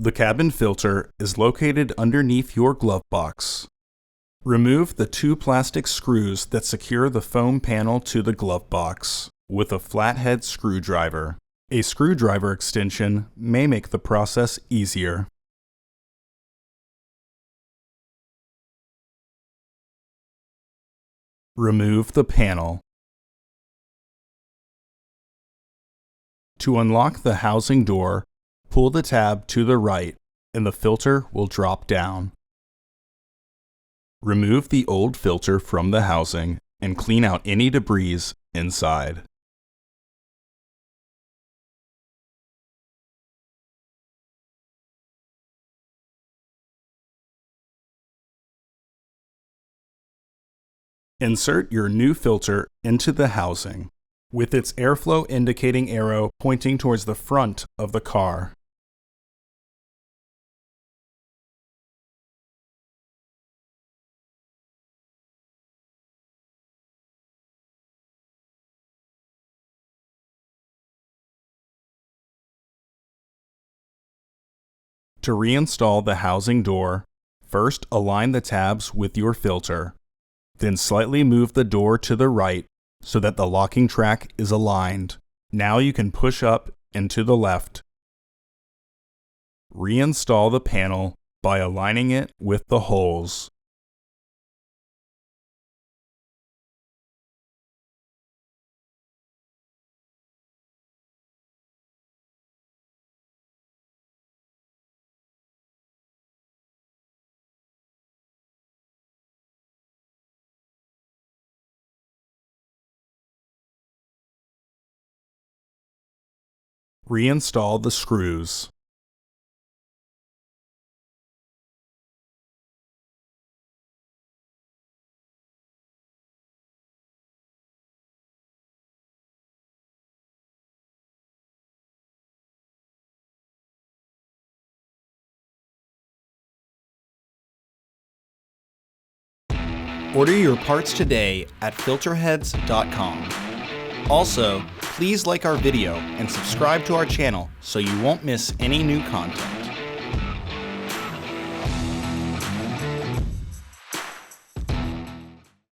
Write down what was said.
The cabin filter is located underneath your glove box. Remove the 2 plastic screws that secure the foam panel to the glove box with a flathead screwdriver. A screwdriver extension may make the process easier. Remove the panel. To unlock the housing door, pull the tab to the right and the filter will drop down. Remove the old filter from the housing and clean out any debris inside. Insert your new filter into the housing, with its airflow indicating arrow pointing towards the front of the car. To reinstall the housing door, first align the tabs with your filter. Then slightly move the door to the right so that the locking track is aligned. Now you can push up and to the left. Reinstall the panel by aligning it with the holes. Reinstall the screws. Order your parts today at filterheads.com. Also, please like our video and subscribe to our channel so you won't miss any new content.